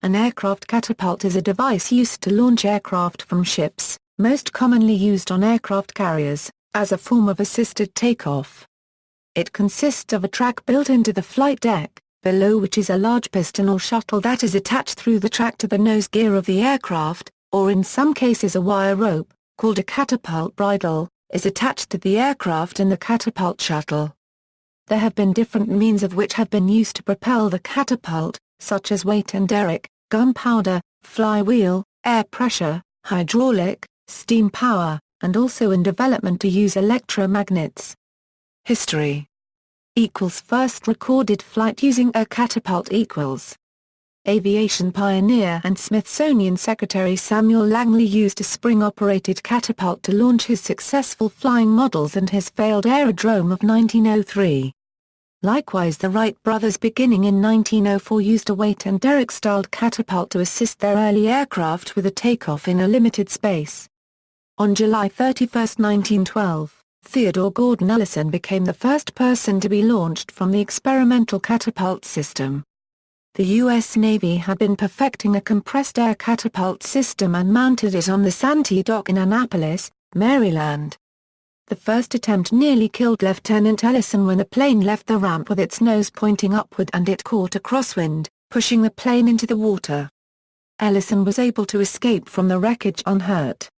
An aircraft catapult is a device used to launch aircraft from ships, most commonly used on aircraft carriers, as a form of assisted takeoff. It consists of a track built into the flight deck, below which is a large piston or shuttle that is attached through the track to the nose gear of the aircraft, or in some cases a wire rope, called a catapult bridle, is attached to the aircraft in the catapult shuttle. There have been different means of which have been used to propel the catapult, such as weight and derrick, gunpowder, flywheel, air pressure, hydraulic, steam power, and also in development to use electromagnets. History First recorded flight using a catapult Aviation pioneer and Smithsonian Secretary Samuel Langley used a spring-operated catapult to launch his successful flying models and his failed aerodrome of 1903. Likewise, the Wright brothers beginning in 1904 used a weight and derrick-styled catapult to assist their early aircraft with a takeoff in a limited space. On July 31, 1912, Theodore Gordon Ellison became the first person to be launched from the experimental catapult system. The U.S. Navy had been perfecting a compressed air catapult system and mounted it on the Santee Dock in Annapolis, Maryland. The first attempt nearly killed Lieutenant Ellison when the plane left the ramp with its nose pointing upward and it caught a crosswind, pushing the plane into the water. Ellison was able to escape from the wreckage unhurt.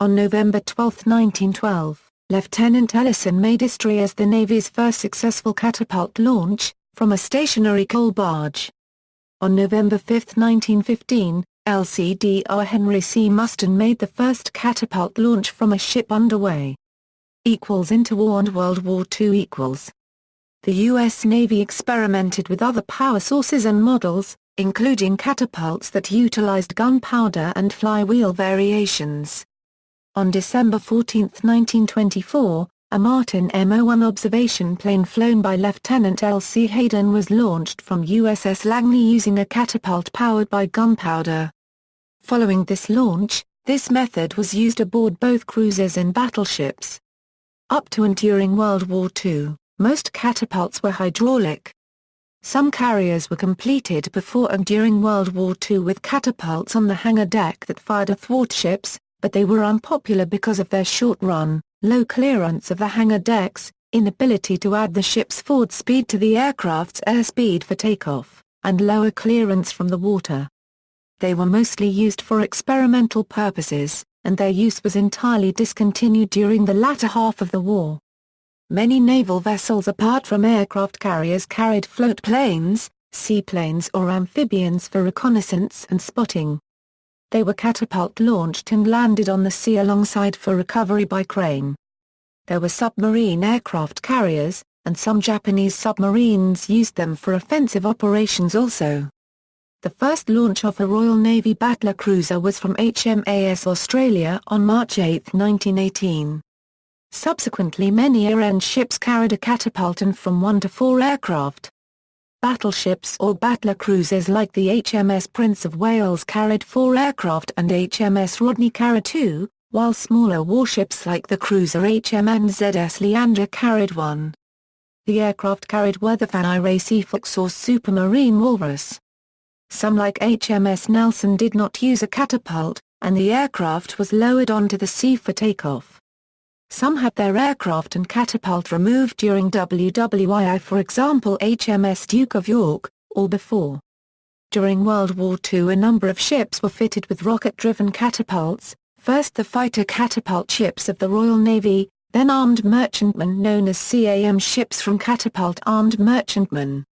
On November 12, 1912, Lieutenant Ellison made history as the Navy's first successful catapult launch, from a stationary coal barge. On November 5, 1915, LCDR Henry C. Muston made the first catapult launch from a ship underway. Interwar and World War II. The U.S. Navy experimented with other power sources and models, including catapults that utilized gunpowder and flywheel variations. On December 14, 1924, a Martin M01 observation plane flown by Lieutenant L.C. Hayden was launched from USS Langley using a catapult powered by gunpowder. Following this launch, this method was used aboard both cruisers and battleships. Up to and during World War II, most catapults were hydraulic. Some carriers were completed before and during World War II with catapults on the hangar deck that fired athwart ships, but they were unpopular because of their short run, low clearance of the hangar decks, inability to add the ship's forward speed to the aircraft's airspeed for takeoff, and lower clearance from the water. They were mostly used for experimental purposes, and their use was entirely discontinued during the latter half of the war. Many naval vessels apart from aircraft carriers carried float planes, seaplanes or amphibians for reconnaissance and spotting. They were catapult-launched and landed on the sea alongside for recovery by crane. There were submarine aircraft carriers, and some Japanese submarines used them for offensive operations also. The first launch of a Royal Navy battler cruiser was from HMAS Australia on March 8, 1918. Subsequently many air-end ships carried a catapult and from 1 to 4 aircraft. Battleships or battler cruisers like the HMS Prince of Wales carried 4 aircraft and HMS Rodney carried 2, while smaller warships like the cruiser HMNZS Leander carried 1. The aircraft carried were the Fanny Seafox or Supermarine Walrus. Some like HMS Nelson did not use a catapult, and the aircraft was lowered onto the sea for takeoff. Some had their aircraft and catapult removed during WWII, for example HMS Duke of York, or before. During World War II a number of ships were fitted with rocket-driven catapults, first the fighter catapult ships of the Royal Navy, then armed merchantmen known as CAM ships from catapult-armed merchantmen.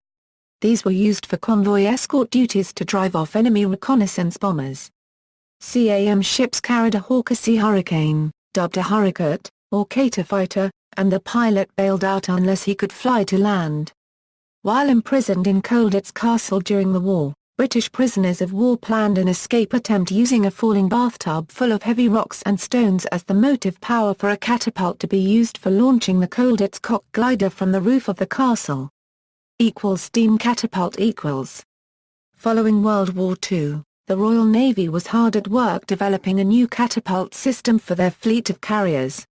These were used for convoy escort duties to drive off enemy reconnaissance bombers. CAM ships carried a Hawker Sea Hurricane, dubbed a Hurricane, or Cater fighter, and the pilot bailed out unless he could fly to land. While imprisoned in Colditz Castle during the war, British prisoners of war planned an escape attempt using a falling bathtub full of heavy rocks and stones as the motive power for a catapult to be used for launching the Colditz Cock glider from the roof of the castle. Steam catapult. Following World War II, the Royal Navy was hard at work developing a new catapult system for their fleet of carriers.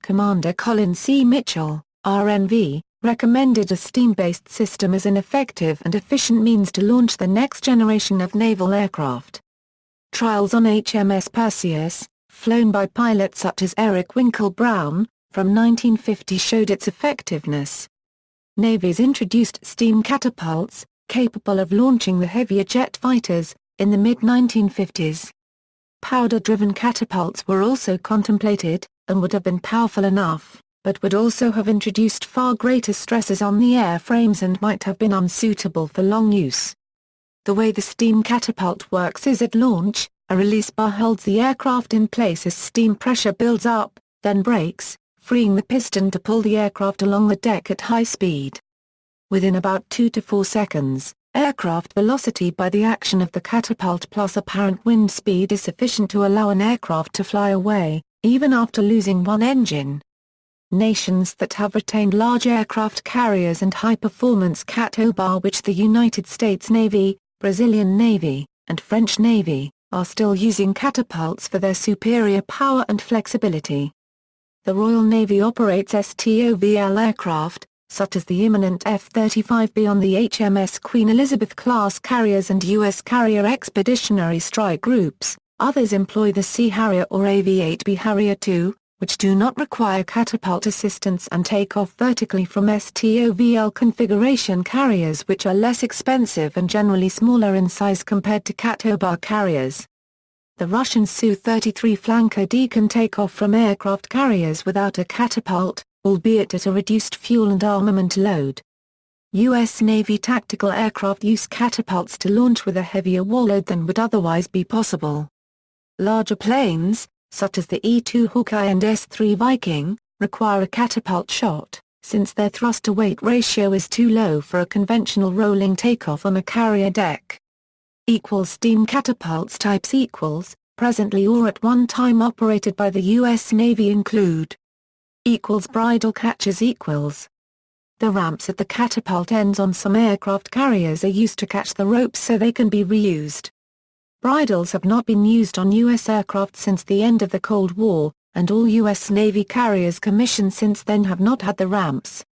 Commander Colin C. Mitchell, RNV, recommended a steam-based system as an effective and efficient means to launch the next generation of naval aircraft. Trials on HMS Perseus, flown by pilots such as Eric Winkle Brown, from 1950 showed its effectiveness. Navies introduced steam catapults, capable of launching the heavier jet fighters, in the mid-1950s. Powder-driven catapults were also contemplated, and would have been powerful enough, but would also have introduced far greater stresses on the airframes and might have been unsuitable for long use. The way the steam catapult works is at launch, a release bar holds the aircraft in place as steam pressure builds up, then brakes, freeing the piston to pull the aircraft along the deck at high speed. Within about 2 to 4 seconds, aircraft velocity by the action of the catapult plus apparent wind speed is sufficient to allow an aircraft to fly away, even after losing one engine. Nations that have retained large aircraft carriers and high-performance catapults, which the United States Navy, Brazilian Navy, and French Navy, are still using catapults for their superior power and flexibility. The Royal Navy operates STOVL aircraft, such as the imminent F-35B on the HMS Queen Elizabeth-class carriers and U.S. Carrier Expeditionary Strike Groups. Others employ the Sea Harrier or AV-8B Harrier II, which do not require catapult assistance and take off vertically from STOVL configuration carriers, which are less expensive and generally smaller in size compared to catapult carriers. The Russian Su-33 Flanker D can take off from aircraft carriers without a catapult, albeit at a reduced fuel and armament load. U.S. Navy tactical aircraft use catapults to launch with a heavier warload than would otherwise be possible. Larger planes, such as the E-2 Hawkeye and S-3 Viking, require a catapult shot, since their thrust-to-weight ratio is too low for a conventional rolling takeoff on a carrier deck. Steam catapults types presently or at one time operated by the U.S. Navy include bridle catches. The ramps at the catapult ends on some aircraft carriers are used to catch the ropes so they can be reused. Bridles have not been used on U.S. aircraft since the end of the Cold War, and all U.S. Navy carriers commissioned since then have not had the ramps.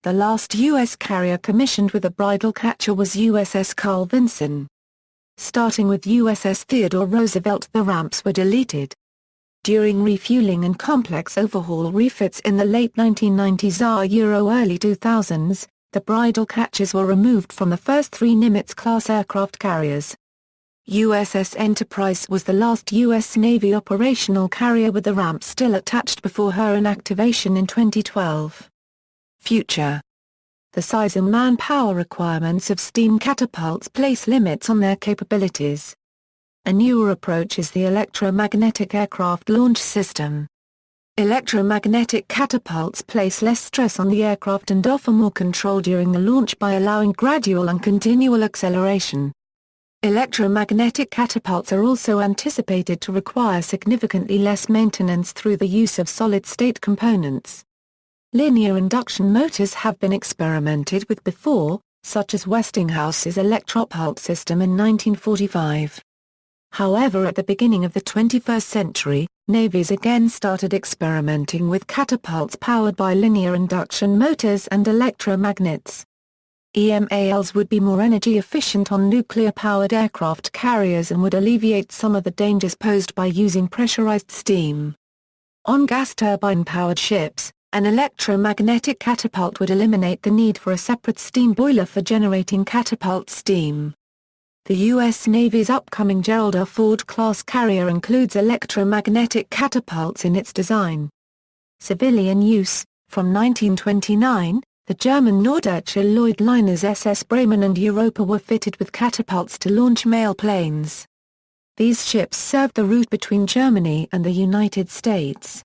The last U.S. carrier commissioned with a bridle catcher was USS Carl Vinson. Starting with USS Theodore Roosevelt, the ramps were deleted. During refueling and complex overhaul refits in the late 1990s early 2000s, the bridle catches were removed from the first 3 Nimitz-class aircraft carriers. USS Enterprise was the last U.S. Navy operational carrier with the ramp still attached before her inactivation in 2012. Future. The size and manpower requirements of steam catapults place limits on their capabilities. A newer approach is the electromagnetic aircraft launch system. Electromagnetic catapults place less stress on the aircraft and offer more control during the launch by allowing gradual and continual acceleration. Electromagnetic catapults are also anticipated to require significantly less maintenance through the use of solid-state components. Linear induction motors have been experimented with before, such as Westinghouse's Electropult system in 1945. However, at the beginning of the 21st century, navies again started experimenting with catapults powered by linear induction motors and electromagnets. EMALs would be more energy efficient on nuclear-powered aircraft carriers and would alleviate some of the dangers posed by using pressurized steam. On gas turbine-powered ships, an electromagnetic catapult would eliminate the need for a separate steam boiler for generating catapult steam. The U.S. Navy's upcoming Gerald R. Ford-class carrier includes electromagnetic catapults in its design. Civilian use. From 1929, the German Norddeutsche Lloyd liners SS Bremen and Europa were fitted with catapults to launch mail planes. These ships served the route between Germany and the United States.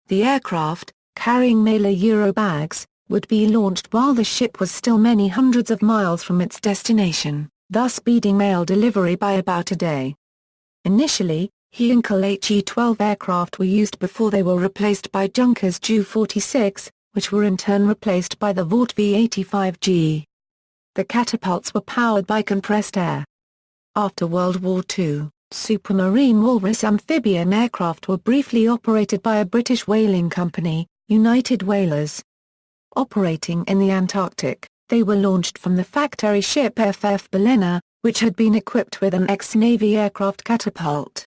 The aircraft, carrying mailer Euro bags, would be launched while the ship was still many hundreds of miles from its destination, thus speeding mail delivery by about a day. Initially, Heinkel HE-12 aircraft were used before they were replaced by Junkers Ju-46, which were in turn replaced by the Vought V-85G. The catapults were powered by compressed air. After World War II, Supermarine Walrus amphibian aircraft were briefly operated by a British whaling company, United Whalers. Operating in the Antarctic, they were launched from the factory ship FF Bellena, which had been equipped with an ex-Navy aircraft Catapult.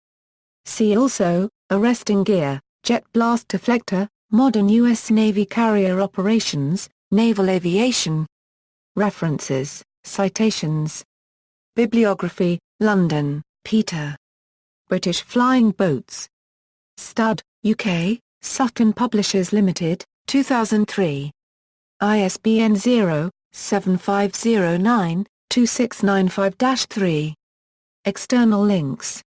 See also, arresting gear, jet blast deflector, modern U.S. Navy carrier operations, naval aviation. References, citations. Bibliography, London, Peter. British Flying Boats. Stud, UK, Sutton Publishers Limited, 2003. ISBN 0-7509-2695-3. External links.